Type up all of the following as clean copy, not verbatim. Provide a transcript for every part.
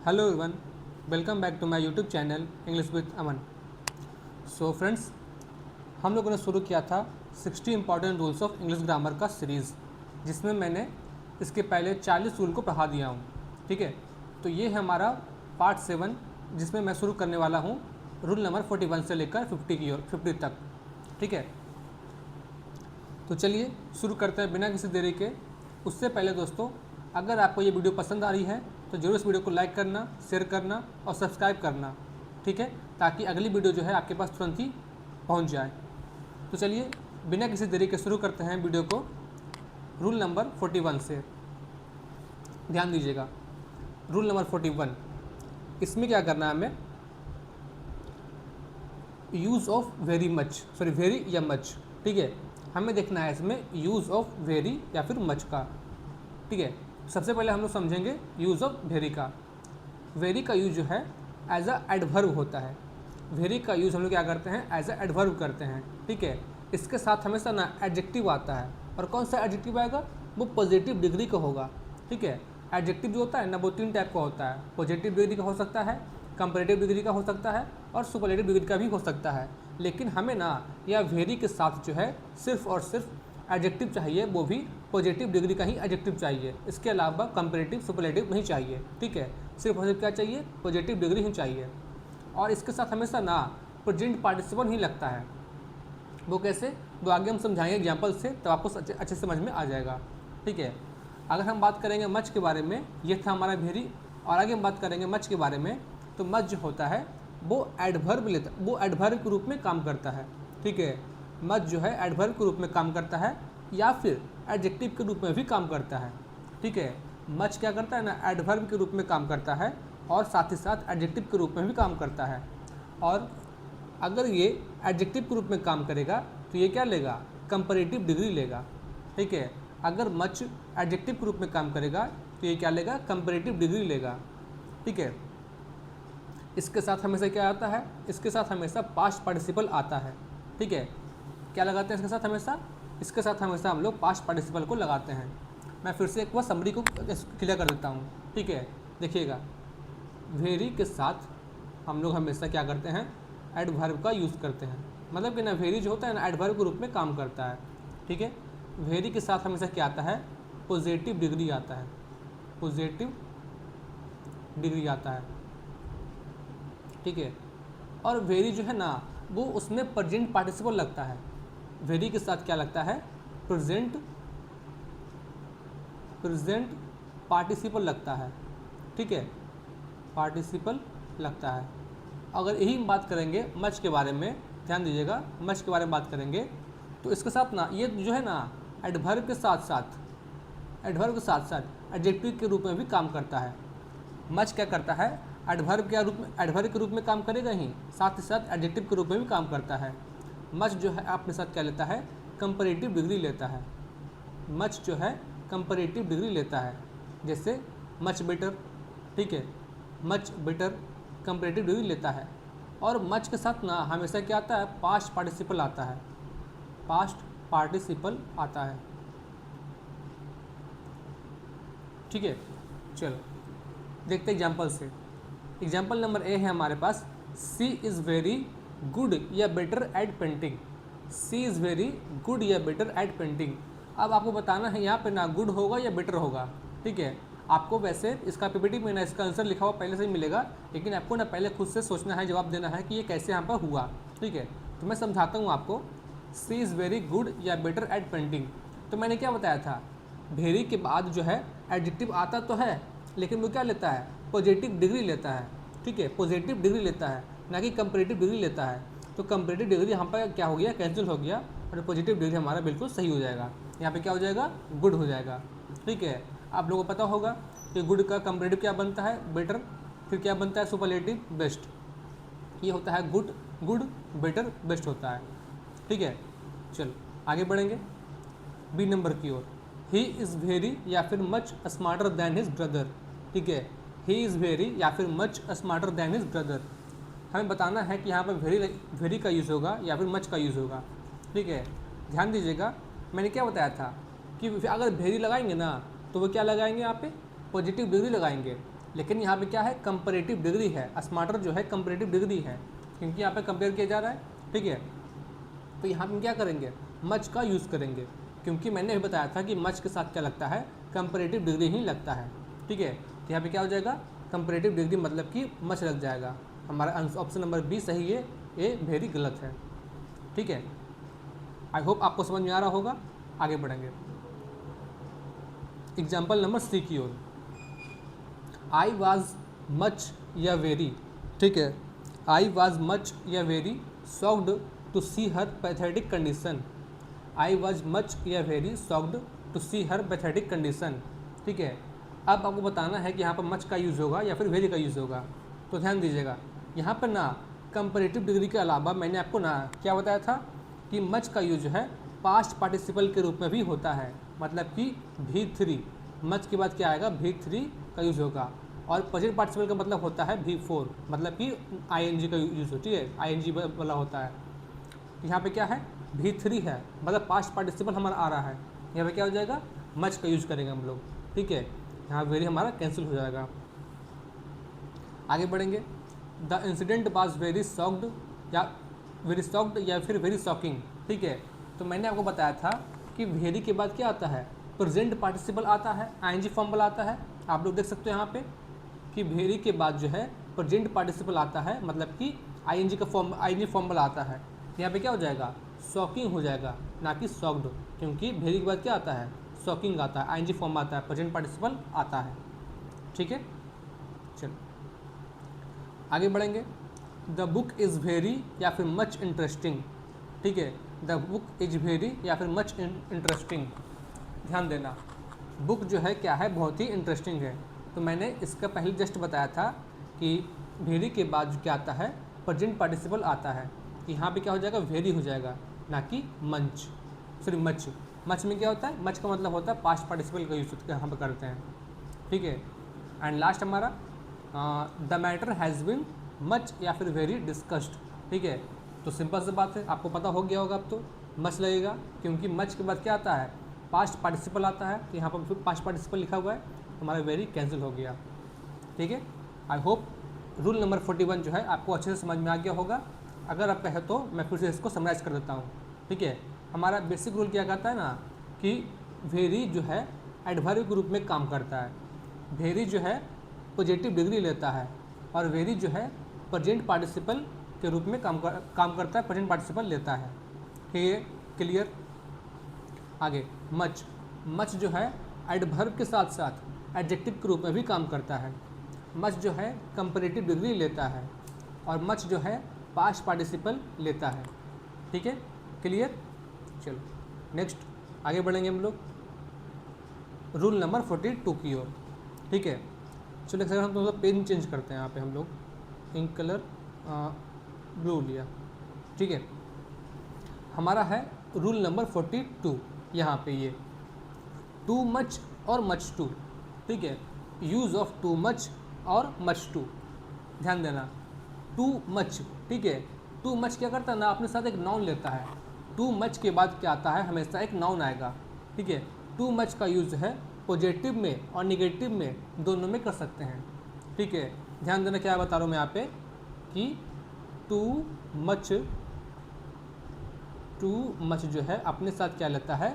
Hello everyone, welcome back to my YouTube channel English with Aman. So friends, हम लोगों ने शुरू किया था 60 important rules of English grammar का सीरीज़, जिसमें मैंने इसके पहले 40 रूल को पढ़ा दिया हूँ। ठीक है, तो ये है हमारा पार्ट 7, जिसमें मैं शुरू करने वाला हूँ रूल नंबर 41 से लेकर 50 तक। ठीक है, तो चलिए शुरू करते हैं बिना किसी देरी के। उससे पहले दोस्तों, अगर आपको ये वीडियो पसंद आ रही है तो ज़रूर इस वीडियो को लाइक करना, शेयर करना और सब्सक्राइब करना। ठीक है, ताकि अगली वीडियो जो है आपके पास तुरंत ही पहुंच जाए। तो चलिए बिना किसी देरी के शुरू करते हैं वीडियो को रूल नंबर 41 से। ध्यान दीजिएगा, रूल नंबर 41, इसमें क्या करना है हमें, यूज़ ऑफ वेरी या मच। ठीक है, हमें देखना है इसमें यूज़ ऑफ वेरी या फिर मच का। ठीक है, सबसे पहले हम लोग समझेंगे यूज़ ऑफ वेरी का। वेरी का यूज़ जो है एज अ एडवर्ब होता है। वेरी का यूज़ हम लोग क्या करते हैं, एज अ एडवर्ब करते हैं। ठीक है, इसके साथ हमेशा ना एडजेक्टिव आता है, और कौन सा एडजेक्टिव आएगा, वो पॉजिटिव डिग्री का होगा। ठीक है, एडजेक्टिव जो होता है ना, वो 3 टाइप का होता है। पॉजिटिव डिग्री का हो सकता है, कंपैरेटिव डिग्री का हो सकता है, और सुपरलेटिव डिग्री का भी हो सकता है। लेकिन हमें ना या वेरी के साथ जो है सिर्फ और सिर्फ एडजेक्टिव चाहिए, वो भी पॉजिटिव डिग्री का ही एडजेक्टिव चाहिए। इसके अलावा कंपैरेटिव सुपरलेटिव नहीं चाहिए। ठीक है, सिर्फ और सिर्फ क्या चाहिए, पॉजिटिव डिग्री ही चाहिए। और इसके साथ हमेशा ना प्रेजेंट पार्टिसिपल ही लगता है। वो कैसे, वो आगे हम समझाएंगे एग्जाम्पल से, तब आपको अच्छे समझ में आ जाएगा। ठीक है, अगर हम बात करेंगे मच के बारे में, ये था हमारा वेरी, और आगे हम बात करेंगे मच के बारे में, तो मच जो होता है वो एडवर्ब के रूप में काम करता है। ठीक है, मच जो है एडवर्ब के रूप में काम करता है, या फिर एडजेक्टिव के रूप में भी काम करता है। ठीक है, मच क्या करता है ना, एडवर्ब के रूप में काम करता है, और साथ ही साथ एडजेक्टिव के रूप में भी काम करता है। और अगर ये एडजेक्टिव के रूप में काम करेगा तो ये क्या लेगा, कंपैरेटिव डिग्री लेगा। ठीक है, अगर मच एडजेक्टिव के रूप में काम करेगा तो ये क्या लेगा, कंपैरेटिव डिग्री लेगा। ठीक है, इसके साथ हमेशा क्या आता है, इसके साथ हमेशा पास्ट पार्टिसिपल आता है। ठीक है, क्या लगाते हैं इसके साथ हमेशा, इसके साथ हमेशा हम लोग पास्ट पार्टिसिपल को लगाते हैं। मैं फिर से एक बार समरी को क्लियर कर देता हूँ। ठीक है, देखिएगा, वेरी के साथ हम लोग हमेशा क्या करते हैं, एडवर्ब का यूज़ करते हैं। मतलब कि ना वेरी जो होता है ना, एडवर्ब के रूप में काम करता है। ठीक है, वेरी के साथ हमेशा क्या आता है, पॉजिटिव डिग्री आता है, पॉजिटिव डिग्री आता है। ठीक है, और वेरी जो है ना, वो उसमें प्रेजेंट पार्टिसिपल लगता है। वेरी के साथ क्या लगता है, प्रेजेंट पार्टिसिपल लगता है। ठीक है, पार्टिसिपल लगता है। अगर यही हम बात करेंगे मच के बारे में, ध्यान दीजिएगा, मच के बारे में बात करेंगे तो इसके साथ ना ये जो है ना, एडवर्ब के साथ साथ एडजेक्टिव के रूप में भी काम करता है। मच क्या करता है, एडवर्ब के रूप में काम करेगा ही, साथ ही साथ एडजेक्टिव के रूप में भी काम करता है। मच जो है अपने साथ क्या लेता है, कंपैरेटिव डिग्री लेता है। मच जो है कंपैरेटिव डिग्री लेता है, जैसे मच बेटर। ठीक है, मच बेटर कंपैरेटिव डिग्री लेता है। और मच के साथ ना हमेशा क्या आता है, पास्ट पार्टिसिपल आता है, पास्ट पार्टिसिपल आता है। ठीक है, चलो देखते एग्जाम्पल से। एग्जाम्पल नंबर ए है हमारे पास, सी इज़ वेरी गुड या better at painting. She is very good या बेटर एट पेंटिंग। अब आपको बताना है यहाँ पे ना गुड होगा या बेटर होगा। ठीक है, आपको वैसे इसका पीपीटी में ना इसका आंसर लिखा हुआ पहले से ही मिलेगा, लेकिन आपको ना पहले खुद से सोचना है, जवाब देना है कि ये कैसे यहाँ पर हुआ। ठीक है, तो मैं समझाता हूँ आपको। सी इज़ वेरी गुड या बेटर एट पेंटिंग, तो मैंने क्या बताया था, वेरी के बाद जो है एडजेक्टिव आता तो है, लेकिन वो क्या लेता है, पॉजिटिव डिग्री लेता है। ठीक है, पॉजिटिव डिग्री लेता है, ना कि कंपैरेटिव डिग्री लेता है। तो कंपैरेटिव डिग्री यहाँ पर क्या हो गया, कैंसिल हो गया, और पॉजिटिव डिग्री हमारा बिल्कुल सही हो जाएगा। यहाँ पे क्या हो जाएगा, गुड हो जाएगा। ठीक है, आप लोगों को पता होगा कि गुड का कंपैरेटिव क्या बनता है, बेटर, फिर क्या बनता है, सुपरलेटिव, बेस्ट। ये होता है गुड बेटर बेस्ट होता है। ठीक है, चलो आगे बढ़ेंगे बी नंबर की ओर। ही इज़ वेरी या फिर much smarter than his brother. ठीक है, ही इज़ वेरी या फिर much smarter than his brother. हमें बताना है कि यहाँ पर वेरी का यूज़ होगा या फिर मच का यूज़ होगा। ठीक है, ध्यान दीजिएगा, मैंने क्या बताया था कि अगर वेरी लगाएंगे ना, तो वो क्या लगाएंगे, यहाँ पे पॉजिटिव डिग्री लगाएंगे। लेकिन यहाँ पे क्या है, कंपैरेटिव डिग्री है, स्मार्टर जो है कंपैरेटिव डिग्री है, क्योंकि यहाँ पे कंपेयर किया जा रहा है, ठीक है। तो यहाँ पे क्या करेंगे, मच का यूज़ करेंगे, क्योंकि मैंने भी बताया था कि मच के साथ क्या लगता है, कंपैरेटिव डिग्री ही लगता है, ठीक है। तो यहाँ पे क्या हो जाएगा, कंपैरेटिव डिग्री मतलब कि मच लग जाएगा। हमारा ऑप्शन नंबर बी सही है, ए वेरी गलत है, ठीक है। आई होप आपको समझ में आ रहा होगा। आगे बढ़ेंगे एग्जाम्पल नंबर सी की ओर। आई वॉज मच या वेरी, ठीक है, आई वॉज मच या very shocked to see her pathetic condition. I was much या very shocked to see her pathetic condition, ठीक है। अब आपको बताना है कि यहाँ पर मच का यूज़ होगा या फिर वेरी का यूज़ होगा। तो ध्यान दीजिएगा, यहाँ पर ना कंपैरेटिव डिग्री के अलावा मैंने आपको ना क्या बताया था कि मच का यूज है पास्ट पार्टिसिपल के रूप में भी होता है, मतलब कि V3, मच के बाद क्या आएगा, V3 का यूज़ होगा। और प्रेजेंट पार्टिसिपल का मतलब होता है V4, मतलब कि ING का यूज़ हो, ठीक है, ING वाला होता है। यहाँ पे क्या है, V3 है, मतलब पास्ट पार्टिसिपल हमारा आ रहा है, यहाँ पे क्या हो जाएगा, मच का यूज़ करेंगे हम लोग, ठीक है। यहाँ वेरी हमारा कैंसिल हो जाएगा। आगे बढ़ेंगे, the incident was very shocked या फिर वेरी शॉकिंग, ठीक है। तो मैंने आपको बताया था कि वेरी के बाद क्या आता है, प्रेजेंट पार्टिसिपल आता है, ING फॉर्म वाला आता है। आप लोग देख सकते हो यहाँ पे कि वेरी के बाद जो है प्रेजेंट पार्टिसिपल आता है, मतलब कि ING का फॉर्म, ING फॉर्म वाला आता है। यहाँ पे क्या हो जाएगा, शॉकिंग हो जाएगा, ना कि शॉक्ड, क्योंकि वेरी के बाद क्या आता है, शॉकिंग आता है, ING फॉर्म आता है, प्रेजेंट पार्टिसिपल आता है, ठीक है। चलो आगे बढ़ेंगे, द बुक इज़ वेरी या फिर मच इंटरेस्टिंग, ठीक है, द बुक इज वेरी या फिर मच इंटरेस्टिंग। ध्यान देना, बुक जो है क्या है, बहुत ही इंटरेस्टिंग है। तो मैंने इसका पहले जस्ट बताया था कि वेरी के बाद जो क्या आता है, प्रेजेंट पार्टिसिपल आता है, यहाँ पे क्या हो जाएगा, वेरी हो जाएगा, ना कि मंच, सॉरी मच। मच में क्या होता है, मच का मतलब होता है पास्ट पार्टिसिपल का यूज यहाँ पर करते हैं, ठीक है। एंड लास्ट हमारा the matter has been much या फिर वेरी डिस्कस्ड, ठीक है। तो सिंपल सी बात है, आपको पता हो गया होगा अब तो, मच लगेगा, क्योंकि मच के बाद क्या आता है, पास्ट पार्टिसिपल आता है। तो यहाँ पर फिर पास्ट पार्टिसिपल लिखा हुआ है, हमारा वेरी कैंसिल हो गया, ठीक है। आई होप रूल नंबर 41 जो है आपको अच्छे से समझ में आ गया होगा। अगर आप कहे तो मैं फिर से इसको समराइज कर देता हूँ, ठीक है। हमारा बेसिक रूल क्या कहता है ना कि वेरी जो है एडवर्ब के रूप में काम करता है, वेरी जो है पॉजिटिव डिग्री लेता है, और वेरी जो है प्रेजेंट पार्टिसिपल के रूप में काम करता है, प्रेजेंट पार्टिसिपल लेता है, ठीक है, क्लियर। आगे मच, मच जो है एडवर्ब के साथ साथ एडजेक्टिव के रूप में भी काम करता है। मच जो है कंपैरेटिव डिग्री लेता है, और मच जो है पास्ट पार्टिसिपल लेता है, ठीक है, क्लियर। चलो नेक्स्ट आगे बढ़ेंगे हम लोग रूल नंबर 42 की ओर, ठीक है। चलो सर हम थोड़ा पेन चेंज करते हैं, यहाँ पे हम लोग इंक कलर ब्लू लिया, ठीक है। हमारा है रूल नंबर 42, यहाँ पे ये टू मच और मच टू, ठीक है, यूज़ ऑफ टू मच और मच टू। ध्यान देना, टू मच, ठीक है, टू मच क्या करता है ना, अपने साथ एक नाउन लेता है। टू मच के बाद क्या आता है, हमेशा एक नाउन आएगा, ठीक है। टू मच का यूज़ है पॉजिटिव में और निगेटिव में, दोनों में कर सकते हैं, ठीक है। ध्यान देना क्या बता रहा हूँ मैं यहाँ पे कि टू मच जो है अपने साथ क्या लेता है,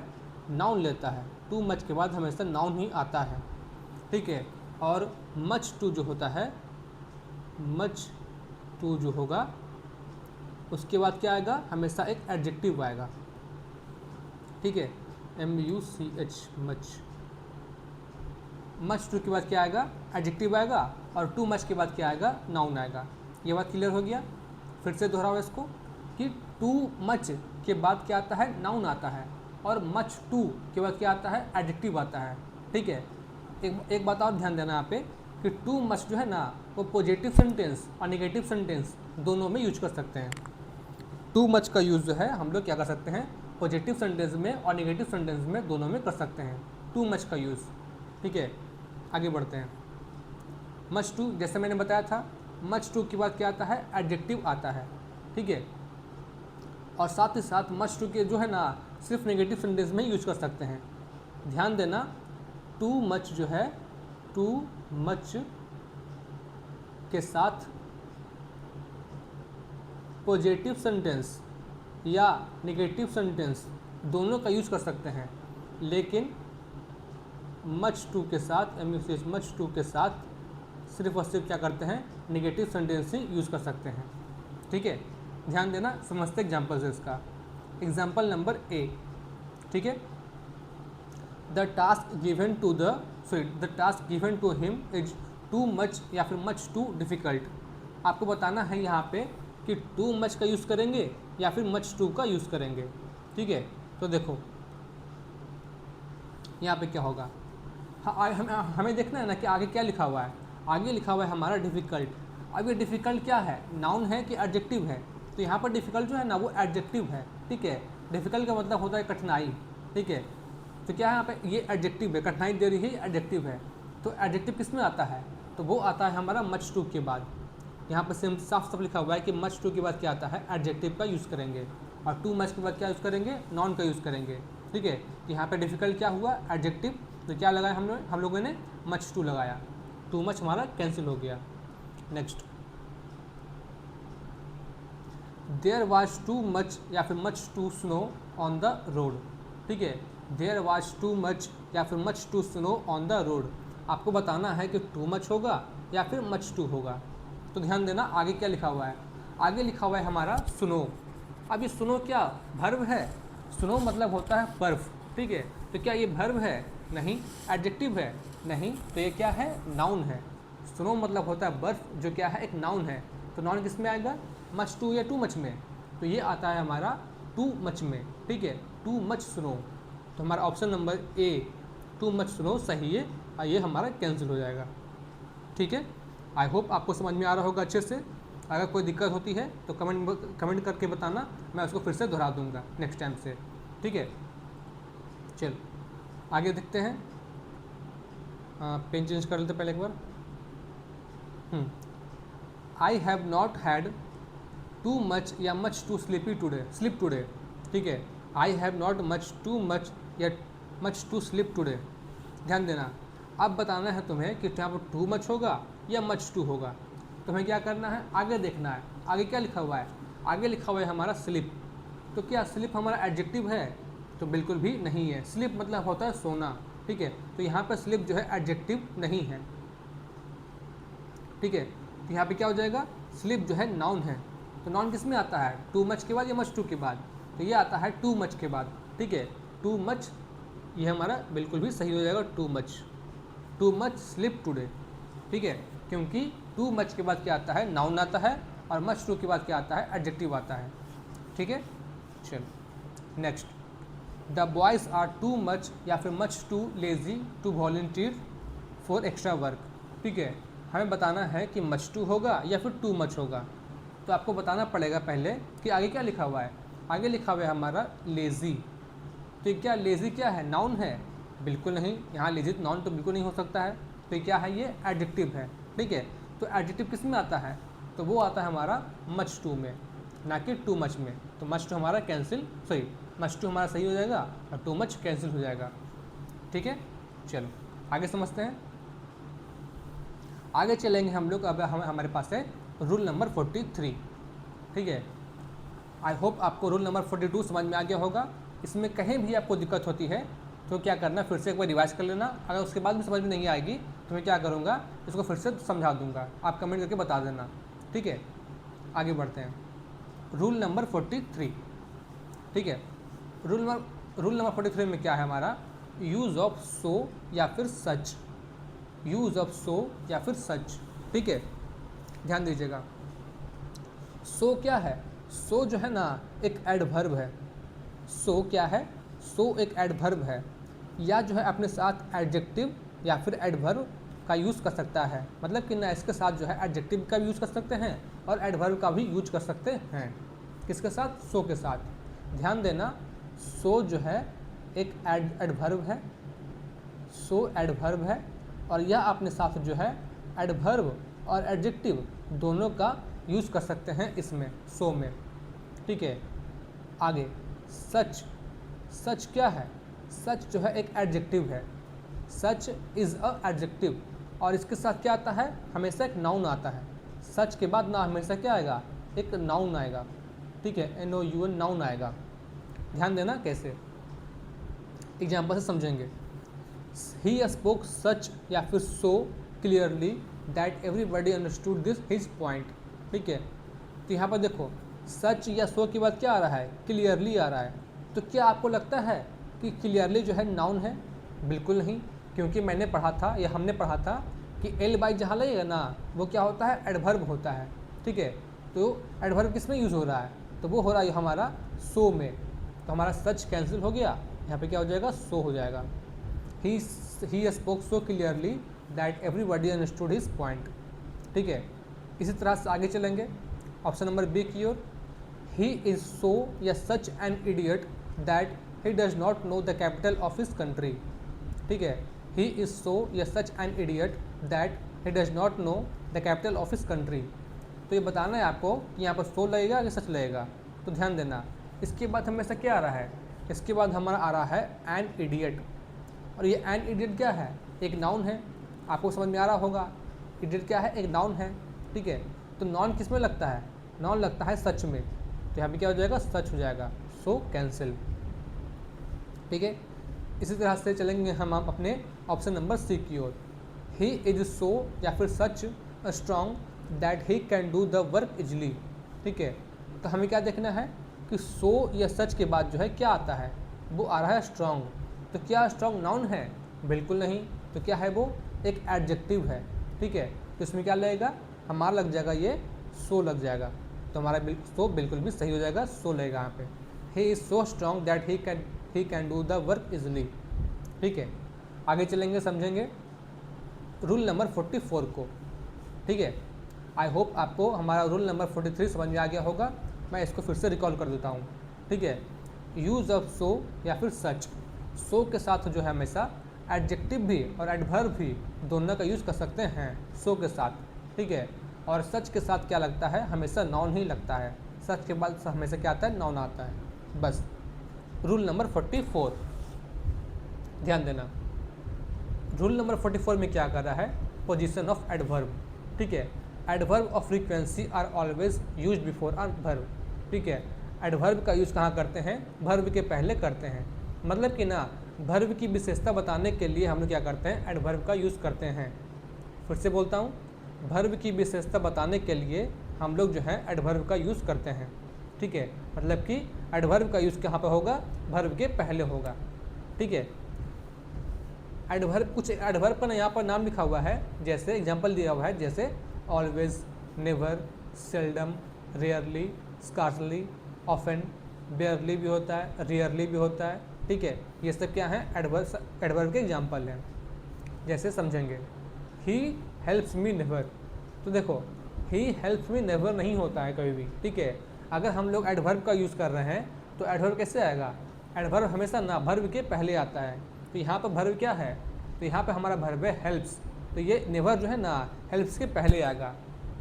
नाउन लेता है। टू मच के बाद हमेशा नाउन ही आता है, ठीक है। और मच टू जो होता है, मच टू जो होगा उसके बाद क्या आएगा, हमेशा एक एडजेक्टिव आएगा, ठीक है, MUCH मच। मच टू के बाद क्या आएगा, एडजेक्टिव आएगा, और टू मच के बाद क्या आएगा, नाउन आएगा। ये बात क्लियर हो गया। फिर से दोहराओ इसको कि टू मच के बाद क्या आता है, नाउन आता है, और मच टू के बाद क्या आता है, एडजेक्टिव आता है, ठीक है। एक बात और ध्यान देना यहाँ पे कि टू मच जो है ना, वो पॉजिटिव सेंटेंस और नेगेटिव सेंटेंस दोनों में यूज कर सकते हैं। टू मच का यूज़ जो है हम लोग क्या कर सकते हैं, पॉजिटिव सेंटेंस में और नेगेटिव सेंटेंस में दोनों में कर सकते हैं, टू मच का यूज़, ठीक है। आगे बढ़ते हैं, मच टू जैसे मैंने बताया था, मच टू के बाद क्या आता है, एडजेक्टिव आता है, ठीक है। और साथ ही साथ मच टू के जो है ना, सिर्फ नेगेटिव सेंटेंस में यूज कर सकते हैं। ध्यान देना, टू मच जो है, टू मच के साथ पॉजिटिव सेंटेंस या नेगेटिव सेंटेंस दोनों का यूज़ कर सकते हैं, लेकिन मच टू के साथ मच टू के साथ सिर्फ और सिर्फ क्या करते हैं, नेगेटिव सेंटेंस ही यूज़ कर सकते हैं। ठीक है, ध्यान देना, समझते एग्जाम्पल है इसका। एग्जाम्पल नंबर ए, ठीक है, the task given to him is too much या फिर मच टू डिफ़िकल्ट। आपको बताना है यहाँ पे कि टू मच का यूज़ करेंगे या फिर मच टू का यूज़ करेंगे। ठीक है, तो देखो यहाँ पे क्या होगा, हमें देखना है ना कि आगे क्या लिखा हुआ है। आगे लिखा हुआ है हमारा डिफ़िकल्ट। अब ये डिफ़िकल्ट क्या है, नाउन है कि एडजेक्टिव है? तो यहाँ पर डिफ़िकल्ट जो है ना वो एडजेक्टिव है। ठीक है, डिफ़िकल्ट का मतलब होता है कठिनाई। ठीक है, तो क्या है यहाँ पे, ये एडजेक्टिव है, कठिनाई दे रही है, एडजेक्टिव है। तो एडजेक्टिव किस में आता है, तो वो आता है हमारा मच टू के बाद। यहाँ पर सेम साफ साफ लिखा हुआ है कि मच टू के बाद क्या आता है, एडजेक्टिव का यूज़ करेंगे, और टू मच के बाद क्या यूज़ करेंगे, नॉन का यूज़ करेंगे। ठीक है, तो यहाँ पे डिफ़िकल्ट क्या हुआ, एडजेक्टिव, तो क्या लगाया हम लोगों ने मच टू लगाया, टू मच हमारा कैंसिल हो गया। Next, there was too much या फिर much too snow on the road. ठीक है, देयर वाज टू मच या फिर much too snow on the road. आपको बताना है कि टू मच होगा या फिर मच टू होगा। तो ध्यान देना आगे क्या लिखा हुआ है, आगे लिखा हुआ है हमारा सुनो। अब ये सुनो क्या वर्ब है, सुनो मतलब होता है बर्फ। ठीक है, तो क्या ये वर्ब है, नहीं। एडजेक्टिव है, नहीं। तो ये क्या है, नाउन है। सुनो मतलब होता है बर्फ, जो क्या है, एक नाउन है। तो नाउन किस में आएगा, मच टू या टू मच में, तो ये आता है हमारा टू मच में। ठीक है, टू मच सुनो, तो हमारा option number A too much सुनो सही है, और ये हमारा कैंसिल हो जाएगा। ठीक है, आई होप आपको समझ में आ रहा होगा अच्छे से। अगर कोई दिक्कत होती है तो कमेंट करके बताना, मैं उसको फिर से दोहरा दूंगा नेक्स्ट टाइम से। ठीक है, चल आगे देखते हैं। पेन चेंज कर लेते पहले एक बार। I have not had too much या मच टू स्लीप टूडे। ठीक है, I have not much too much या मच टू स्लीप टूडे। ध्यान देना, अब बताना है तुम्हें कि यहाँ पर टू मच होगा या मच टू होगा। तुम्हें क्या करना है, आगे देखना है। आगे क्या लिखा हुआ है, आगे लिखा हुआ है हमारा स्लिप। तो क्या स्लिप हमारा एडजेक्टिव है, तो बिल्कुल भी नहीं है। स्लिप मतलब होता है सोना। ठीक है, तो यहाँ पर स्लिप जो है एडजेक्टिव नहीं है। ठीक है, तो यहाँ पे क्या हो जाएगा, स्लिप जो है नाउन है। तो नाउन किस में आता है, टू मच के बाद या मच टू के बाद, तो ये आता है टू मच के बाद। ठीक है, टू मच ये हमारा बिल्कुल भी सही हो जाएगा, टू मच स्लिप टुडे। ठीक है, क्योंकि टू मच के बाद क्या आता है, नाउन आता है, और मच टू के बाद क्या आता है, एडजेक्टिव आता है। ठीक है, चलो next, the boys are too much या फिर much too lazy to volunteer for extra work. ठीक है, हमें बताना है कि मच टू होगा या फिर टू मच होगा। तो आपको बताना पड़ेगा पहले कि आगे क्या लिखा हुआ है। आगे लिखा हुआ है हमारा लेज़ी। तो क्या लेज़ी क्या है, नाउन है, बिल्कुल नहीं। यहाँ लेज़ी नाउन तो बिल्कुल नहीं हो सकता है। तो क्या है, ये एडजेक्टिव है। ठीक है, तो एडजेक्टिव किस में आता है, तो वो आता है हमारा मच टू में, ना कि टू मच में। तो मच टू हमारा कैंसिल, सॉरी मच टू हमारा सही हो जाएगा और टू मच कैंसिल हो जाएगा। ठीक है, चलो आगे समझते हैं। आगे चलेंगे हम लोग। अब हमारे पास है रूल नंबर 43। ठीक है, आई होप आपको रूल नंबर 42 समझ में आ गया होगा। इसमें कहीं भी आपको दिक्कत होती है तो क्या करना, फिर से एक बार रिवाइज कर लेना। अगर उसके बाद भी समझ में नहीं आएगी तो मैं क्या करूँगा, इसको फिर से समझा दूँगा, आप कमेंट करके बता देना। ठीक है, आगे बढ़ते हैं। Rule number 43। ठीक है, रूल नंबर 43 में क्या है हमारा, यूज़ ऑफ सो या फिर सच। यूज़ ऑफ सो या फिर सच। ठीक है, ध्यान दीजिएगा। सो क्या है, सो जो है ना एक एडवर्ब है। सो क्या है, सो एक एडवर्ब है, या जो है अपने साथ एडजेक्टिव या फिर एडवर्ब का यूज़ कर सकता है। मतलब कि ना इसके साथ जो है एडजेक्टिव का भी यूज़ कर सकते हैं और एडवर्ब का भी यूज कर सकते हैं। किसके साथ, सो के साथ। ध्यान देना, सो जो है एक एडवर्ब है, सो एडवर्ब है, और यह अपने साथ जो है एडवर्ब और एडजेक्टिव दोनों का यूज़ कर सकते हैं इसमें, सो में। ठीक है, आगे सच। सच क्या है, सच जो है एक एडजेक्टिव है। सच इज़ अ एडजेक्टिव, और इसके साथ क्या आता है, हमेशा एक नाउन आता है। सच के बाद ना हमेशा क्या आएगा, एक नाउन आएगा, ठीक है, NOUN नाउन आएगा। ध्यान देना कैसे, एग्जाम्पल से समझेंगे। ही स्पोक सच या फिर so clearly that everybody understood this his point, ठीक है। तो यहाँ पर देखो सच या सो के बाद क्या आ रहा है, क्लियरली आ रहा है। तो क्या आपको लगता है कि क्लियरली जो है नाउन है? बिल्कुल नहीं, क्योंकि मैंने पढ़ा था या हमने पढ़ा था कि एल बाई जहाँ लगेगा ना वो क्या होता है, एडवर्ब होता है, ठीक है। तो एडवर्ब किस में यूज़ हो रहा है, तो वो हो रहा है हमारा सो में। तो हमारा सच कैंसिल हो गया, यहाँ पे क्या हो जाएगा, सो हो जाएगा। He spoke so clearly that everybody understood his point, ठीक है। इसी तरह से आगे चलेंगे ऑप्शन नंबर बी की ओर। ही इज़ सो या such an idiot that he does not know the capital of his country, ठीक है। ही इज़ सो या such an idiot that he does not know the capital of his country. तो ये बताना है आपको कि यहाँ पर सो लगेगा कि सच लगेगा। तो ध्यान देना, इसके बाद हमेशा क्या आ रहा है, इसके बाद हमारा आ रहा है एन इडियट। और ये एन इडियट क्या है, एक नाउन है, आपको समझ में आ रहा होगा। इडियट क्या है, एक नाउन है, ठीक है। तो नाउन किस में लगता है, नाउन लगता है सच में। तो यहाँ पे क्या हो जाएगा, सच हो जाएगा, सो कैंसिल, ठीक है। इसी तरह से चलेंगे हम अपने ऑप्शन नंबर सी की ओर। ही इज सो या फिर सच strong that he can do the work easily, ठीक है। तो हमें क्या देखना है कि सो या सच के बाद जो है क्या आता है, वो आ रहा है स्ट्रॉन्ग। तो क्या स्ट्रॉन्ग नाउन है, बिल्कुल नहीं। तो क्या है वो, एक एडजेक्टिव है, ठीक है। तो इसमें क्या लगेगा, हमारा लग जाएगा ये सो लग जाएगा। तो हमारा सो बिल्कुल भी सही हो जाएगा, सो लगेगा यहाँ पे। He is so strong that he can do the work easily, ठीक है। आगे चलेंगे, समझेंगे रूल नंबर 44 को, ठीक है। आई होप आपको हमारा रूल नंबर 43 समझ में आ गया होगा। मैं इसको फिर से रिकॉल कर देता हूँ, ठीक है। यूज़ ऑफ सो या फिर सच, सो के साथ जो है हमेशा एडजेक्टिव भी और एडवर्ब भी दोनों का यूज़ कर सकते हैं सो के साथ, ठीक है। और सच के साथ क्या लगता है, हमेशा नाउन ही लगता है। सच के बाद हमेशा क्या आता है, नाउन आता है, बस। रूल नंबर 44, ध्यान देना। रूल नंबर 44 में क्या कर रहा है, पोजीशन ऑफ एडवर्ब, ठीक है। Adverb of frequency are always use before are verb, ठीक है। एडवर्ब का यूज़ कहाँ करते हैं, वर्ब के पहले करते हैं। मतलब कि ना वर्ब की विशेषता बताने के लिए हम लोग क्या करते हैं, एडवर्ब का यूज़ करते हैं। फिर से बोलता हूँ, वर्ब की विशेषता बताने के लिए हम लोग जो है एडवर्ब का यूज़ करते हैं, ठीक है। मतलब कि एडवर्ब का यूज़ कहाँ पे होगा, वर्ब के पहले होगा, ठीक है। एडवर्ब, कुछ एडवर्ब का यहाँ पर नाम लिखा हुआ है, जैसे एग्जांपल दिया हुआ है, जैसे always, never, seldom, rarely, scarcely, often, बेयरली भी होता है, रेयरली भी होता है, ठीक है। ये सब क्या है, एडवर्ब के एग्जांपल हैं। जैसे समझेंगे, ही हेल्प्स मी नेवर। तो देखो ही हेल्प्स मी नेवर नहीं होता है कभी भी, ठीक है। अगर हम लोग एडवर्ब का यूज़ कर रहे हैं तो एडवर्ब कैसे आएगा, एडवर्ब हमेशा ना वर्ब के पहले आता है। तो यहाँ पर वर्ब क्या है, तो यहाँ पे हमारा वर्ब है हेल्प्स। तो ये नेवर जो है ना हेल्प्स के पहले आएगा,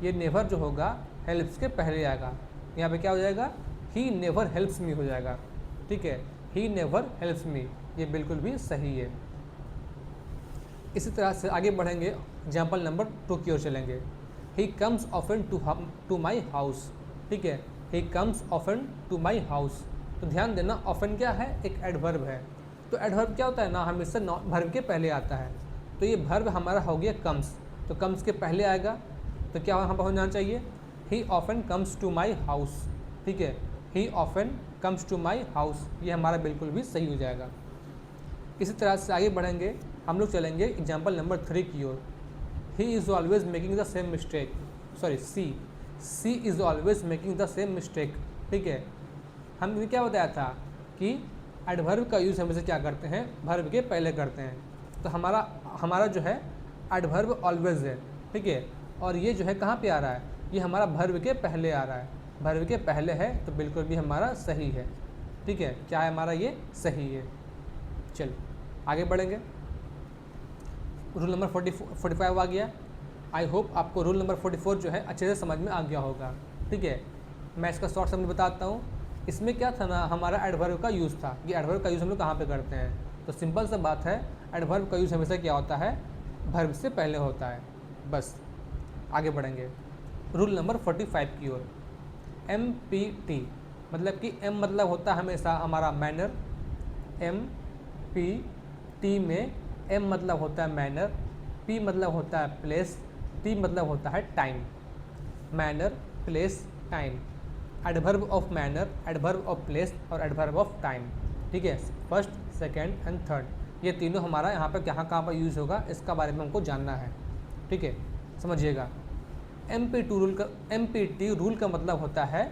ये नेवर जो होगा हेल्प्स के पहले आएगा। यहाँ पे क्या हो जाएगा, ही नेवर हेल्प्स मी हो जाएगा, ठीक है। ही नेवर हेल्प्स मी, ये बिल्कुल भी सही है। इसी तरह से आगे बढ़ेंगे, एग्जाम्पल नंबर 2 की ओर चलेंगे। He comes often to my house, ठीक है। He comes often to my house. तो ध्यान देना, ऑफन क्या है, एक एडवर्ब है। तो एडवर्ब क्या होता है ना, हमेशा वर्ब के पहले आता है। तो ये वर्ब हमारा हो गया कम्स, तो कम्स के पहले आएगा। तो क्या यहाँ पर होना चाहिए, he often comes to my house, ठीक है। He often comes to my house, ये हमारा बिल्कुल भी सही हो जाएगा। इसी तरह से आगे बढ़ेंगे, हम लोग चलेंगे एग्जाम्पल नंबर 3 की ओर। He is always making the same mistake, sorry she is always making the same mistake, ठीक है। हमने क्या बताया था कि एडवर्ब का यूज़ हमेशा क्या करते हैं, वर्ब के पहले करते हैं। तो हमारा जो है एडवर्ब ऑलवेज है, ठीक है। और ये जो है कहाँ पे आ रहा है, ये हमारा वर्ब के पहले आ रहा है, वर्ब के पहले है, तो बिल्कुल भी हमारा सही है, ठीक है। क्या है हमारा, ये सही है। चलिए आगे बढ़ेंगे, रूल नंबर 45 आ गया। आई होप आपको रूल नंबर 44 जो है अच्छे से समझ में आ गया होगा, ठीक है। मैं इसका शॉर्ट समझ बताता हूँ। इसमें क्या था ना, हमारा एडवर्ब का यूज़ था कि एडवर्ब का यूज़ हम लोग कहाँ पे करते हैं। तो सिंपल सा बात है, एडवर्ब का यूज़ हमेशा क्या होता है, वर्ब से पहले होता है, बस। आगे बढ़ेंगे, रूल नंबर 45 की ओर। MPT मतलब कि M मतलब होता है हमेशा हमारा मैनर, MPT में M मतलब होता है मैनर, P मतलब होता है प्लेस, T मतलब होता है time. Manner, place, time, adverb of manner, adverb of place और एडवर्ब ऑफ टाइम। ठीक है, फर्स्ट, सेकेंड एंड थर्ड, ये तीनों हमारा यहाँ पर कहाँ पर यूज़ होगा इसका बारे में हमको जानना है। ठीक है, समझिएगा। MPT रूल का मतलब होता है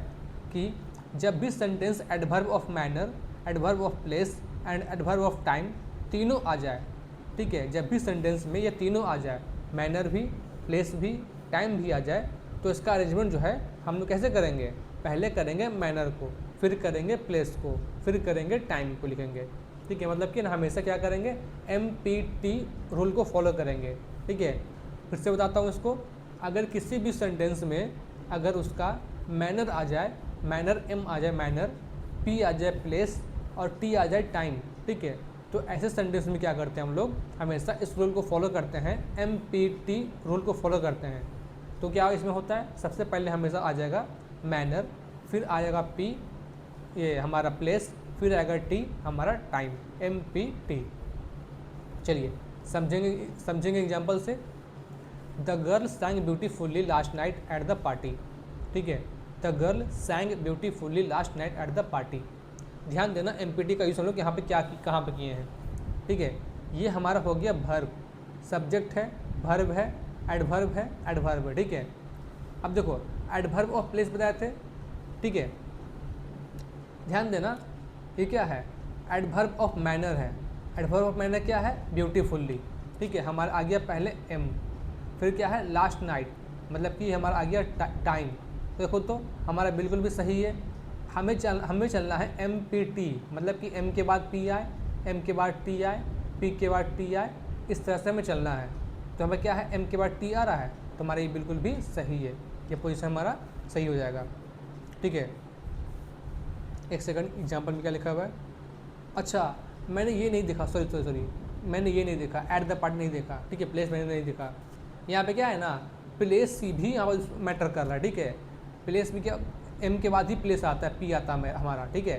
कि जब भी sentence adverb of manner, adverb of place and adverb of time तीनों आ जाए, ठीक है, जब भी सेंटेंस में ये तीनों आ जाए, मैनर भी, प्लेस भी, टाइम भी आ जाए, तो इसका अरेंजमेंट जो है हम लोग कैसे करेंगे, पहले करेंगे मैनर को, फिर करेंगे प्लेस को, फिर करेंगे टाइम को लिखेंगे। ठीक है, मतलब कि ना हमेशा क्या करेंगे, MPT रूल को फॉलो करेंगे। ठीक है, फिर से बताता हूँ इसको। अगर किसी भी सेंटेंस में अगर उसका मैनर आ जाए, मैनर M आ जाए मैनर, P आ जाए प्लेस और T आ जाए टाइम, ठीक है, तो ऐसे सेंटेंस में क्या करते हैं हम लोग, हमेशा इस रूल को फॉलो करते हैं, MPT रूल को फॉलो करते हैं। तो क्या इसमें होता है, सबसे पहले हमेशा आ जाएगा मैनर, फिर आएगा P ये हमारा प्लेस, फिर आएगा T हमारा टाइम, MPT। चलिए समझेंगे एग्जाम्पल से। The girl सैंग beautifully last night eight the party. ठीक है, the girl सैंग beautifully last night eight the party. ध्यान देना, MPT का यूज़ हम लोग यहाँ पे कहाँ पे किए हैं। ठीक है, ये हमारा हो गया वर्ब, सब्जेक्ट है, वर्ब है, एडवर्ब है, एडवर्ब है। ठीक है, अब देखो एडवर्ब ऑफ प्लेस बताए थे। ठीक है, ध्यान देना, ये क्या है, एडवर्ब ऑफ मैनर है। एडवर्ब ऑफ मैनर क्या है, ब्यूटीफुल्ली। ठीक है, हमारा आ गया पहले M, फिर क्या है लास्ट नाइट, मतलब कि हमारा आ गया टाइम। देखो तो हमारा बिल्कुल भी सही है, हमें चलना है MPT, मतलब कि M के बाद P आए, M के बाद T आए, P के बाद T आए, इस तरह से हमें चलना है। तो हमें क्या है, M के बाद T आ रहा है, तो हमारा ये बिल्कुल भी सही है, ये पोजीशन हमारा सही हो जाएगा। ठीक है, एक सेकंड, एग्जाम्पल में क्या लिखा हुआ है। अच्छा, मैंने ये नहीं देखा, सॉरी, मैंने ये नहीं देखा, एट द पार्टी नहीं देखा। ठीक है, प्लेस मैंने नहीं देखा। यहाँ पे क्या है ना, प्लेस भी यहाँ पर मैटर कर रहा है। ठीक है, प्लेस भी क्या, M के बाद ही प्लेस आता है, P आता है हमारा। ठीक है,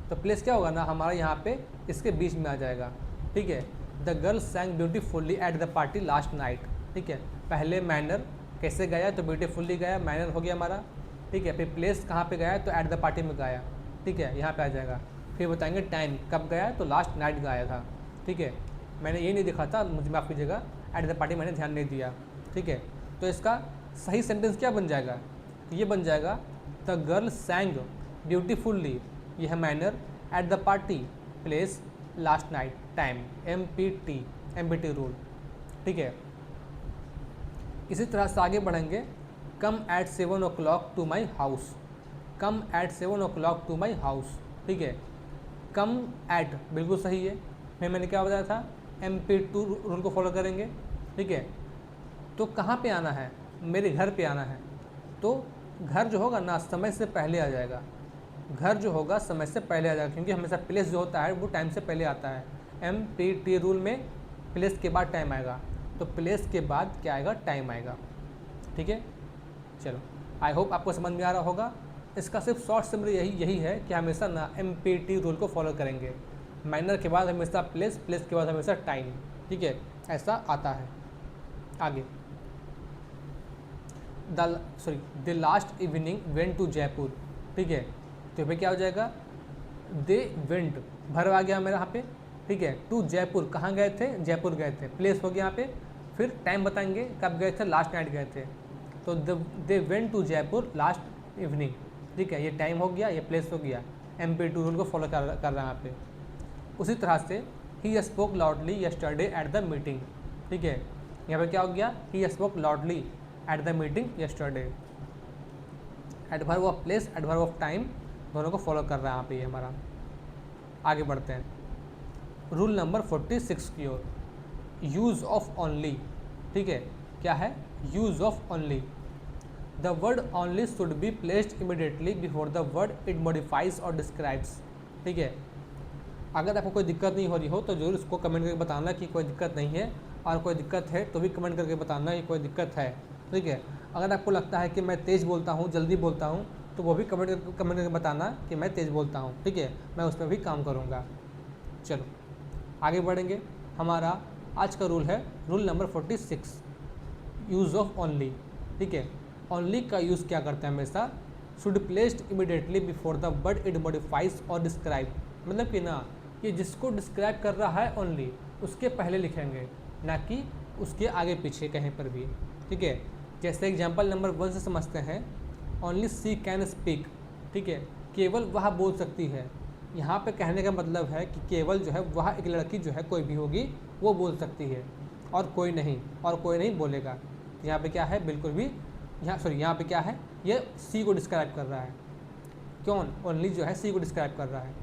तो प्लेस क्या होगा ना हमारा यहाँ पे इसके बीच में आ जाएगा। ठीक है, the girl सैंग beautifully eight the party last night. ठीक है, पहले मैनर कैसे गया, तो ब्यूटीफुल्ली गया, मैनर हो गया हमारा। ठीक है, फिर प्लेस कहाँ पे गया, तो एट द पार्टी में गया। ठीक है, यहाँ पे आ जाएगा। फिर बताएंगे टाइम कब गया, तो लास्ट नाइट गया था। ठीक है, मैंने ये नहीं देखा था, मुझे माफ़ कीजिएगा, एट द पार्टी मैंने ध्यान नहीं दिया। ठीक है, तो इसका सही सेंटेंस क्या बन जाएगा, ये बन जाएगा द गर्ल सैंग ब्यूटीफुल्ली, यह है manner, at the party, place, last night, time, MPT rule. ठीक है, इसी तरह से आगे बढ़ेंगे। Come at 7 o'clock to my house, come at 7 o'clock to my house. ठीक है, कम एट बिल्कुल सही है, फिर मैंने क्या बताया था, MPT रूल को फॉलो करेंगे। ठीक है, तो कहाँ पे आना है, मेरे घर पे आना है, तो घर जो होगा ना समय से पहले आ जाएगा, घर जो होगा समय से पहले आ जाएगा, क्योंकि हमेशा प्लेस जो होता है वो टाइम से पहले आता है। MPT रूल में प्लेस के बाद टाइम आएगा, तो प्लेस के बाद क्या आएगा, टाइम आएगा। ठीक है, चलो, आई होप आपको समझ में आ रहा होगा। इसका सिर्फ शॉर्ट समरी यही है कि हमेशा ना MPT रूल को फॉलो करेंगे, मैनर के बाद हमेशा प्लेस, प्लेस के बाद हमेशा टाइम। ठीक है, ऐसा आता है। आगे, the last evening went to Jaipur. ठीक है, तो यहाँ पे क्या हो जाएगा, दे वेंट, भर आ गया मेरे यहाँ पे। ठीक है, टू जयपुर, कहाँ गए थे, जयपुर गए थे, प्लेस हो गया यहाँ पे, फिर टाइम बताएंगे कब गए थे, लास्ट नाइट गए थे, तो they went to Jaipur last evening. ठीक है, ये टाइम हो गया, ये प्लेस हो गया, MPT रूल को फॉलो कर रहा है यहाँ पे। उसी तरह से he spoke loudly yesterday at the meeting. ठीक है, यहाँ पे क्या हो गया, he spoke loudly at the meeting yesterday. Adverb of place, adverb of time दोनों को फॉलो कर रहा है यहाँ पे ये हमारा। आगे बढ़ते हैं, रूल नंबर 46 की ओर, यूज़ ऑफ ओनली। ठीक है, क्या है, use of only. The word only should be placed immediately before the word it modifies और डिस्क्राइब्स। ठीक है, अगर आपको कोई दिक्कत नहीं हो रही हो तो जरूर इसको कमेंट करके बताना कि कोई दिक्कत नहीं है, और कोई दिक्कत है तो भी कमेंट करके बताना कि कोई दिक्कत है। ठीक है। अगर आपको लगता है कि मैं तेज़ बोलता हूँ, जल्दी बोलता हूँ, तो वो भी कमेंट करके बताना कि मैं तेज़ बोलता हूँ, ठीक है, मैं उस पर भी काम करूँगा। चलो आगे बढ़ेंगे। हमारा आज का रूल है rule number 46, use of only. ठीक है, ओनली का यूज़ क्या करते हैं हमेशा, should placed immediately before the word it modifies और डिस्क्राइब। मतलब कि ना, ये जिसको डिस्क्राइब कर रहा है ओनली उसके पहले लिखेंगे, ना कि उसके आगे पीछे कहीं पर भी। ठीक है, जैसे एग्जाम्पल नंबर 1 से समझते हैं, ओनली सी कैन स्पीक। ठीक है, केवल वह बोल सकती है। यहाँ पे कहने का मतलब है कि केवल जो है वह एक लड़की जो है कोई भी होगी वो बोल सकती है, और कोई नहीं बोलेगा। यहाँ पे क्या है, बिल्कुल भी यहाँ पे क्या है, ये सी को डिस्क्राइब कर रहा है। कौन, ओनली जो है सी को डिस्क्राइब कर रहा है।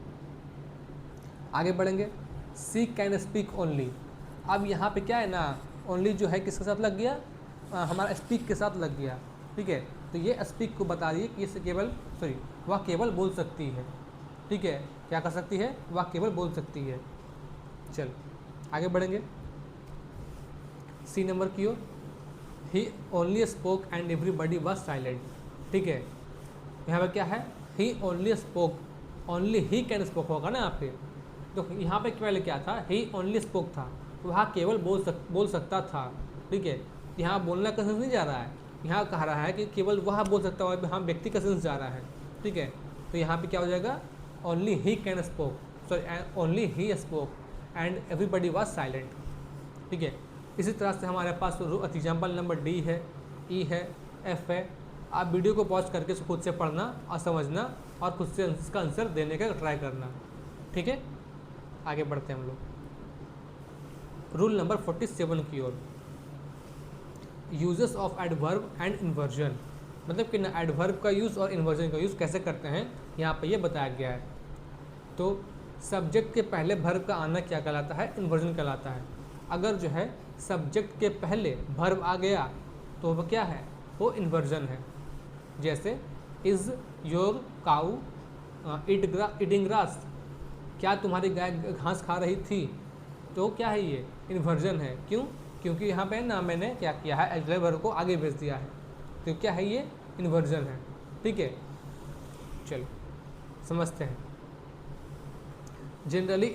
आगे बढ़ेंगे, सी कैन स्पीक ओनली। अब यहाँ पे क्या है ना, ओनली जो है किसके साथ लग गया, हमारा स्पीक के साथ लग गया। ठीक है, तो ये स्पीक को बता रही है कि इसे वह केवल बोल सकती है। ठीक है, क्या कर सकती है, वह केवल बोल सकती है। चल आगे बढ़ेंगे, सी नंबर की ओर, he only spoke and everybody was silent. ठीक है, यहाँ पे क्या है, he only spoke, only he can spoke होगा ना यहाँ पे, तो यहाँ पे पहले क्या था, ही ओनली स्पोक था, वह केवल बोल सकता था। ठीक है, यहाँ बोलना का सेंस नहीं जा रहा है, यहाँ कह रहा है कि केवल वह बोल सकता है, यहाँ व्यक्ति का सेंस जा रहा है। ठीक है, तो यहाँ पे क्या हो जाएगा, only he can spoke, only he spoke and everybody was silent. ठीक है, इसी तरह से हमारे पास एग्जाम्पल नंबर डी है, ई है, एफ है। आप वीडियो को पॉज करके खुद से पढ़ना और समझना और खुद से इसका आंसर देने का ट्राई करना। ठीक है, आगे बढ़ते हैं हम लोग रूल नंबर 47 की ओर, uses of adverb and inversion. मतलब कि ना एडवर्ब का यूज़ और इन्वर्जन का यूज़ कैसे करते हैं यहाँ पे ये बताया गया है। तो सब्जेक्ट के पहले वर्ब का आना क्या कहलाता है, इन्वर्जन कहलाता है। अगर जो है सब्जेक्ट के पहले वर्ब आ गया तो वो क्या है, वो इन्वर्जन है। जैसे is your cow eating grass, क्या तुम्हारी गाय घास खा रही थी, तो क्या है ये, इन्वर्जन है। क्यों, क्योंकि यहाँ पे ना मैंने क्या किया है, ऑक्सिलरी वर्ब को आगे भेज दिया है, तो क्या है ये, इन्वर्जन है। ठीक है, चलो समझते हैं। जनरली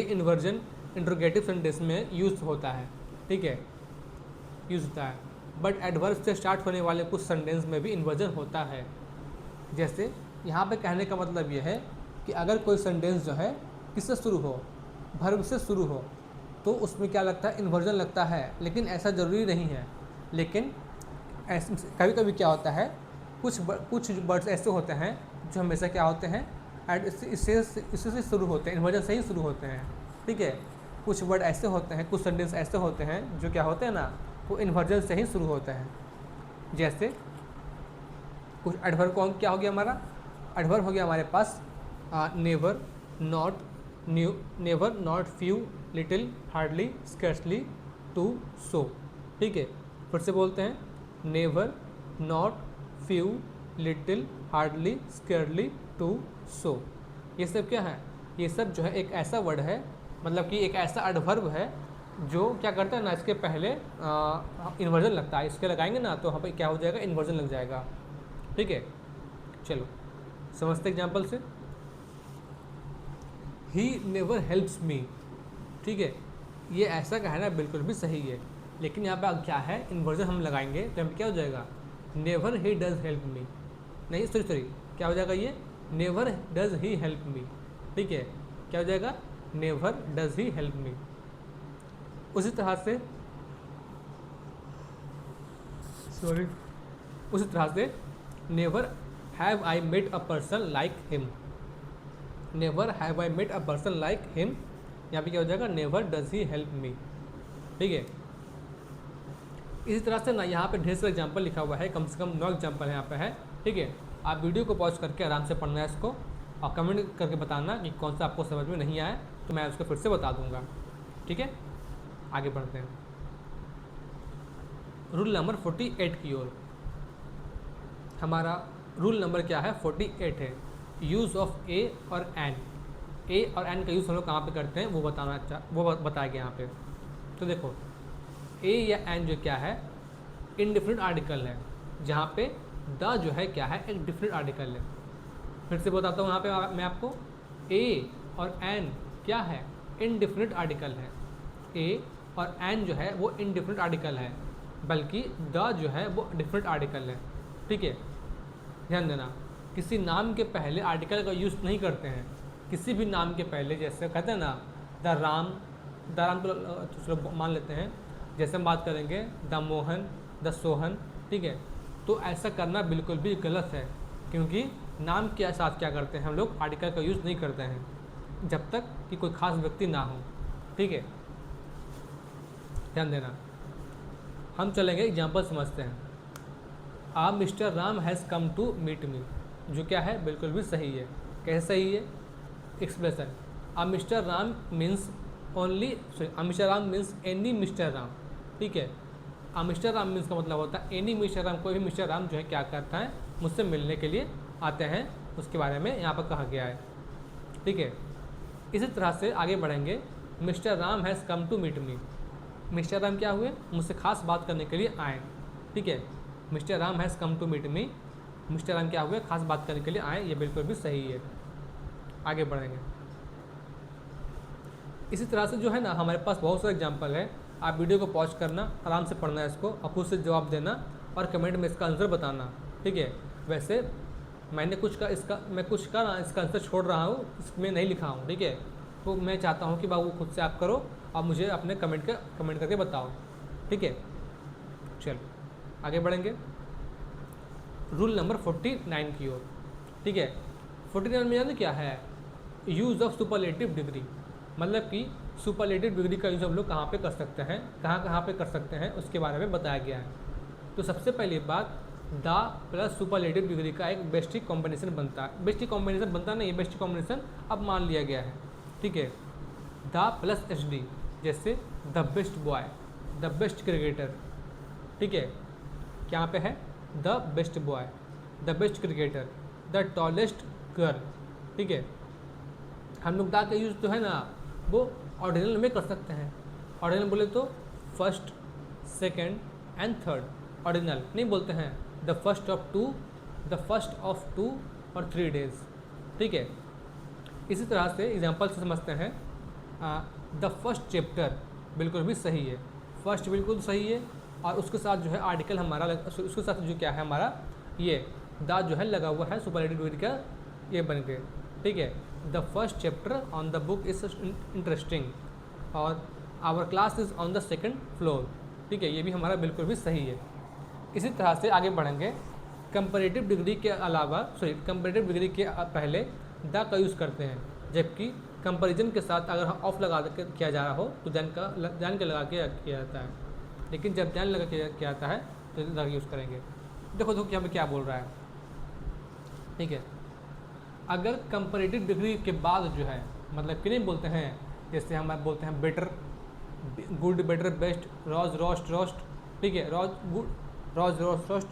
इन्वर्जन इंट्रोगेटिव सेंटेंस में यूज होता है। ठीक है, यूज होता है, बट एडवर्ब से स्टार्ट होने वाले कुछ सेंटेंस में भी इन्वर्जन होता है। जैसे यहाँ पे कहने का मतलब ये है कि अगर कोई सेंटेंस जो है किससे शुरू हो, वर्ब से शुरू हो, तो उसमें क्या लगता है, इन्वर्जन लगता है। लेकिन ऐसा ज़रूरी नहीं है। लेकिन कभी कभी क्या होता है, कुछ वर्ड्स ऐसे होते हैं जो हमेशा क्या होते हैं, इससे से शुरू होते हैं, इन्वर्जन से ही शुरू होते हैं। ठीक है, कुछ वर्ड ऐसे होते हैं, कुछ सेंटेंस ऐसे होते हैं जो क्या होते हैं ना, वो इन्वर्जन से ही शुरू होते हैं। जैसे कुछ एडवर्ब को क्या हो गया, हमारा एडवर्ब हो गया हमारे पास never, not, new, never, not, few, little, hardly, scarcely, too, so. ठीक है, फिर से बोलते हैं, never, not, few, little, hardly, scarcely, too, so. ये सब क्या है, ये सब जो है एक ऐसा वर्ड है, मतलब कि एक ऐसा एडवर्ब है जो क्या करता है ना, इसके पहले इन्वर्जन लगता है। इसके लगाएंगे ना तो यहाँ पर क्या हो जाएगा, इन्वर्जन लग जाएगा। ठीक है, चलो समझते एग्जाम्पल से। He never helps me. ठीक है, ये ऐसा कहना बिल्कुल भी सही है, लेकिन यहाँ पे क्या है, इन्वर्जन हम लगाएंगे तो यहाँ पे क्या हो जाएगा, never he does help me, नहीं सॉरी क्या हो जाएगा, ये never does he help me. ठीक है, क्या हो जाएगा, never does he help me. उसी तरह से never have I met a person like him, never have I met a person like him, यहाँ पे क्या हो जाएगा, never does he help me. ठीक है, इसी तरह से ना यहाँ पे ढेर सारे एग्जाम्पल लिखा हुआ है, कम से कम 9 एग्जाम्पल यहाँ पे है। ठीक है, आप वीडियो को पॉज करके आराम से पढ़ना है इसको, और कमेंट करके बताना कि कौन सा आपको समझ में नहीं आया, तो मैं उसको फिर से बता दूंगा। ठीक है, आगे बढ़ते हैं रूल नंबर 48 की ओर। हमारा रूल नंबर क्या है, 48 है, यूज़ ऑफ ए और एन। ए और एन का यूज़ हम लोग कहाँ पे करते हैं वो बताया गया यहाँ पे। तो देखो, ए या एन जो क्या है, इनडिफिनिट आर्टिकल है, जहाँ पे द जो है क्या है, एक डिफिनिट आर्टिकल है। फिर से बताता हूँ यहाँ पे मैं आपको, ए और एन क्या है, इनडिफिनिट आर्टिकल है। ए और एन जो है वो इनडिफिनिट आर्टिकल है, बल्कि द जो है वो डिफिनिट आर्टिकल है। ठीक है, ध्यान देना, किसी नाम के पहले आर्टिकल का यूज़ नहीं करते हैं। किसी भी नाम के पहले, जैसे कहते हैं ना द राम को मान लेते हैं, जैसे हम बात करेंगे द मोहन, द सोहन, ठीक है, तो ऐसा करना बिल्कुल भी गलत है, क्योंकि नाम के साथ क्या करते हैं हम लोग, आर्टिकल का यूज़ नहीं करते हैं जब तक कि कोई खास व्यक्ति ना हो। ठीक है, ध्यान देना। हम चलेंगे एग्जाम्पल समझते हैं। A mister Ram has come to meet me, जो क्या है बिल्कुल भी सही है। कैसे सही है? Expression a mister Ram means only, sorry, a mister Ram means any mister Ram. ठीक है, आ मिस्टर राम मीन्स का मतलब होता है एनी मिस्टर राम, कोई भी मिस्टर राम जो है क्या करता है, मुझसे मिलने के लिए आते हैं, उसके बारे में यहाँ पर कहा गया है। ठीक है, इसी तरह से आगे बढ़ेंगे। Mr Ram has come to meet me, Mr Ram क्या हुए, मुझसे खास बात करने के लिए आए। ठीक है, Mr Ram has come to meet me, Mr Ram क्या हुए, खास बात करने के लिए आए, ये बिल्कुल भी सही है। आगे बढ़ेंगे। इसी तरह से जो है ना, हमारे पास बहुत सारे एग्जाम्पल है। आप वीडियो को पॉज करना, आराम से पढ़ना है इसको, और खुद से जवाब देना और कमेंट में इसका आंसर बताना। ठीक है, वैसे मैं कुछ का इसका आंसर छोड़ रहा हूँ, इसमें नहीं लिखा हूँ। ठीक है, तो मैं चाहता हूँ कि बाबू खुद से आप करो और मुझे अपने कमेंट करके बताओ। ठीक है, चलो आगे बढ़ेंगे रूल नंबर 49 की ओर। ठीक है, 49 में यानी क्या है, यूज़ ऑफ सुपरलेटिव डिग्री, मतलब कि सुपरलेटिव डिग्री का यूज़ हम लोग कहाँ पे कर सकते हैं, कहाँ पे कर सकते हैं, उसके बारे में बताया गया है। तो सबसे पहली बात, द प्लस सुपरलेटिव डिग्री का एक बेस्टिक कॉम्बिनेशन बनता है। बेस्टिक कॉम्बिनेशन बनता नहीं है, बेस्टिक कॉम्बिनेशन अब मान लिया गया है। ठीक है, द प्लस एच डी, जैसे the best boy, the best cricketer. ठीक है, क्या पे है, the best boy, the best cricketer, the tallest girl. ठीक है, हम लोग दा का यूज़ तो है ना वो ऑर्डिनल में कर सकते हैं। ऑर्डिनल बोले तो first, second and third, ordinal नहीं बोलते हैं the first of two, the first of 2 और 3 डेज। ठीक है, इसी तरह से एग्जाम्पल से समझते हैं। द फर्स्ट चैप्टर बिल्कुल भी सही है, फर्स्ट बिल्कुल सही है, और उसके साथ जो है आर्टिकल हमारा उसके साथ जो क्या है हमारा ये द जो है लगा हुआ है, सुपरलेटिव डिग्री का ये बन गए। ठीक है, the first chapter on the book is interesting, और our class is on the second floor. ठीक है, ये भी हमारा बिल्कुल भी सही है। इसी तरह से आगे बढ़ेंगे। कंपैरेटिव डिग्री के अलावा, सॉरी, कंपैरेटिव डिग्री के पहले द का यूज़ करते हैं, जबकि कंपैरिजन के साथ अगर ऑफ लगा के किया जा रहा हो तो दैन के लगा के किया जाता है, लेकिन जब दैन लगा के किया जाता है तो द का यूज़ करेंगे। देखो यहाँ पे क्या बोल रहा है। ठीक है, अगर कंपैरेटिव डिग्री के बाद जो है, मतलब कि नहीं बोलते हैं, जैसे हम बोलते हैं better, good, better, best, rows, roast, roast. ठीक है, rows good, rows, roast, roast,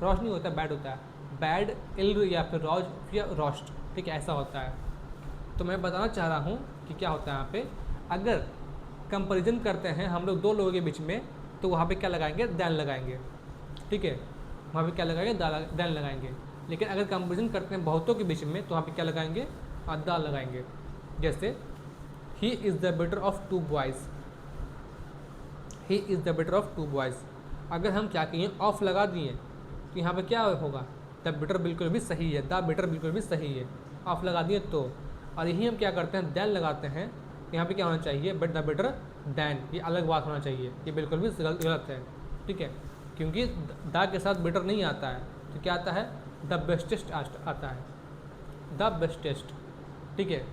roast नहीं होता, बैड होता है, बैड, इल, या फिर रॉज या रोस्ट। ठीक है, ऐसा होता है। तो मैं बताना चाह रहा हूँ कि क्या होता है यहाँ पे, अगर कंपैरिजन करते हैं हम लोग दो लोगों के बीच में, तो वहाँ पे क्या लगाएंगे, दैन लगाएंगे। ठीक है, वहाँ पे क्या लगाएंगे, दैन लगाएंगे। लेकिन अगर कंपैरिजन करते हैं बहुतों के बीच में, तो वहाँ पे क्या लगाएंगे, द लगाएंगे। जैसे he is the better of 2 boys, he is the better of 2 boys. अगर हम क्या किए, ऑफ लगा दिए, तो यहाँ पे क्या होगा, द बेटर बिल्कुल भी सही है, द बेटर बिल्कुल भी सही है, ऑफ लगा दिए तो। और यही हम क्या करते हैं, दैन लगाते हैं, यहाँ पे क्या होना चाहिए, बट द बेटर दैन, ये अलग बात होना चाहिए, ये बिल्कुल भी गलत है। ठीक है, क्योंकि द के साथ बेटर नहीं आता है, तो क्या आता है, द बेस्टेस्ट आता है, द बेस्टेस्ट। ठीक है,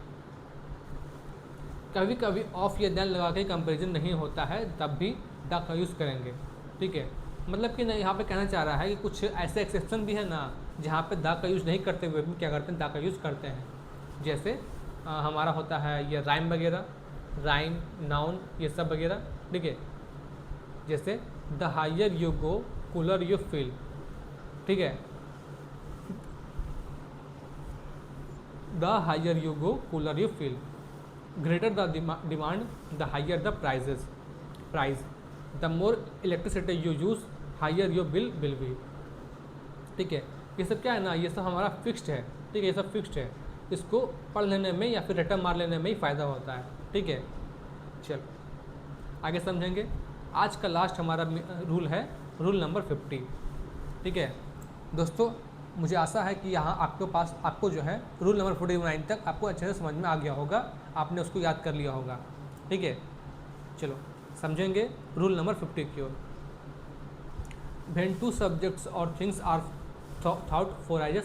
कभी कभी ऑफ या दैन लगा के कंपेरिजन नहीं होता है, तब भी द का यूज़ करेंगे। ठीक है, मतलब कि नहीं, यहाँ पे कहना चाह रहा है कि कुछ ऐसे एक्सेप्शन भी है ना, जहाँ पे द का यूज़ नहीं करते हुए भी क्या करते हैं, द का यूज़ करते हैं। जैसे हमारा होता है ये राइम वगैरह, राइम, नाउन, ये सब वगैरह। ठीक है, जैसे the higher you go cooler you feel. ठीक है, the higher you go cooler you feel, greater the demand the higher the price, the more electricity you use higher your bill will be. ठीक है, ये सब क्या है ना, ये सब हमारा फिक्स्ड है। ठीक है, ये सब फिक्स्ड है, इसको पढ़ लेने में या फिर रटम मार लेने में ही फ़ायदा होता है। ठीक है, चलो आगे समझेंगे। आज का लास्ट हमारा रूल है रूल नंबर 50। ठीक है दोस्तों, मुझे आशा है कि यहाँ आपको जो है रूल नंबर 49 तक आपको अच्छे से समझ में आ गया होगा, आपने उसको याद कर लिया होगा। ठीक है, चलो समझेंगे रूल नंबर 50 की ओर। व्हेन टू सब्जेक्ट्स और things are thought for as a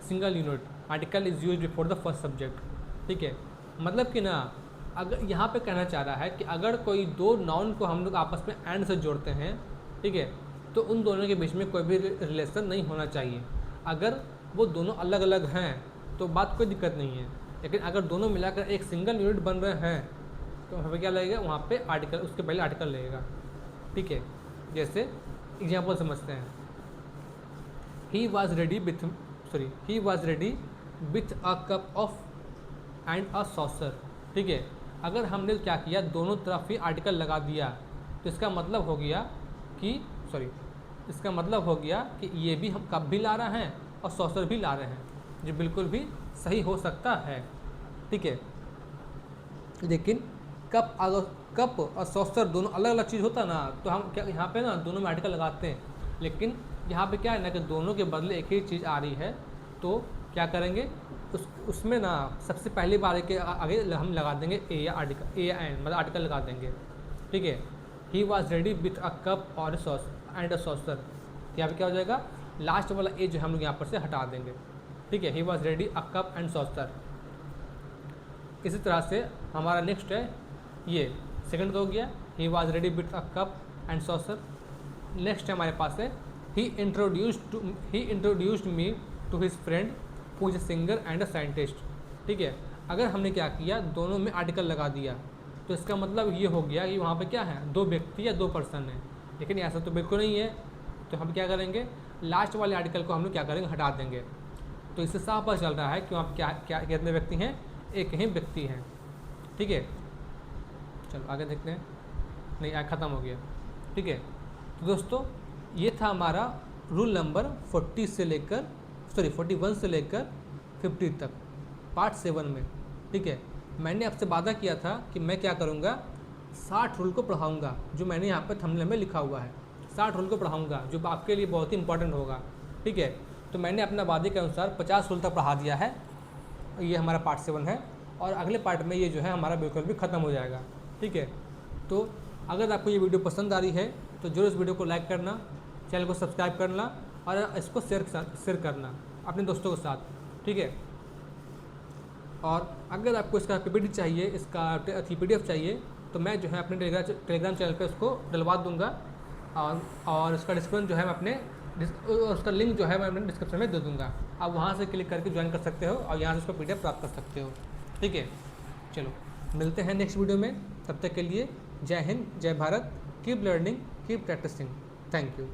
single unit, article is used before the first subject. ठीक है, मतलब कि ना, अगर यहाँ पे कहना चाह रहा है कि अगर कोई दो नाउन को हम लोग आपस में एंड से जोड़ते हैं, ठीक है, तो उन दोनों के बीच में कोई भी रिलेशन नहीं होना चाहिए। अगर वो दोनों अलग अलग हैं तो बात कोई दिक्कत नहीं है, लेकिन अगर दोनों मिलाकर एक सिंगल यूनिट बन रहे हैं तो वहाँ पे क्या लगेगा, वहाँ पे आर्टिकल, उसके पहले आर्टिकल लगेगा। ठीक है, जैसे एग्जाम्पल समझते हैं। ही was ready with a cup of and a saucer. ठीक है, अगर हमने क्या किया, दोनों तरफ ही आर्टिकल लगा दिया तो इसका मतलब हो गया कि ये भी हम कप भी ला रहे हैं और सॉसर भी ला रहे हैं, जो बिल्कुल भी सही हो सकता है। ठीक है, लेकिन कप और सॉसर दोनों अलग अलग चीज़ होता ना, तो हम क्या यहाँ पे ना दोनों में आर्टिकल लगाते हैं, लेकिन यहाँ पे क्या है ना कि दोनों के बदले एक ही चीज़ आ रही है, तो क्या करेंगे, उसमें ना सबसे पहली बार के आगे हम लगा देंगे ए या एन, मतलब आर्टिकल लगा देंगे। ठीक है, ही was ready with a cup और एंड अ सॉसर, यहाँ पे क्या हो जाएगा, लास्ट वाला ए जो हम लोग यहाँ पर से हटा देंगे। ठीक है, ही was ready a cup and saucer. इसी तरह से हमारा नेक्स्ट है, ये सेकंड हो गया, he was ready with a cup and saucer. Next हमारे पास है, he introduced me to his friend who is a singer and a scientist. ठीक है, अगर हमने क्या किया, दोनों में आर्टिकल लगा दिया तो इसका मतलब ये हो गया कि वहाँ पे क्या है, दो व्यक्ति या दो पर्सन है, लेकिन ऐसा तो बिल्कुल नहीं है। तो हम क्या करेंगे, लास्ट वाले आर्टिकल को हम लोग क्या करेंगे, हटा देंगे। तो इससे साफ पता चल रहा है कि वहाँ पर क्या कितने व्यक्ति हैं, एक ही व्यक्ति हैं। ठीक है, चलो आगे देखते हैं। नहीं, ख़त्म हो गया। ठीक है, तो दोस्तों ये था हमारा रूल नंबर 41 से लेकर 50 तक, पार्ट 7 में। ठीक है, मैंने आपसे वादा किया था कि मैं क्या करूँगा, 60 रूल को पढ़ाऊँगा, जो मैंने यहाँ पर थंबनेल में लिखा हुआ है। 60 रूल को पढ़ाऊँगा जो आपके लिए बहुत ही इंपॉर्टेंट होगा। ठीक है, तो मैंने अपना वादे के अनुसार 50 रूल तक पढ़ा दिया है। ये हमारा पार्ट 7 है, और अगले पार्ट में ये जो है हमारा बिल्कुल भी ख़त्म हो जाएगा। ठीक है, तो अगर आपको ये वीडियो पसंद आ रही है तो जरूर इस वीडियो को लाइक करना, चैनल को सब्सक्राइब करना और इसको शेयर करना अपने दोस्तों के साथ। ठीक है, और अगर आपको इसका PPT चाहिए, इसका PDF चाहिए, तो मैं जो है अपने टेलीग्राम चैनल पर उसको डलवा दूँगा, और इसका डिस्क्रिप्शन जो है मैं अपने उसका लिंक जो है मैं अपने डिस्क्रिप्शन में दे दूँगा। आप वहाँ से क्लिक करके ज्वाइन कर सकते हो और यहाँ से उसको PDF प्राप्त कर सकते हो। ठीक है, चलो मिलते हैं नेक्स्ट वीडियो में, तब तक के लिए Jai Hind, Jai Bharat, keep learning, keep practising, thank you.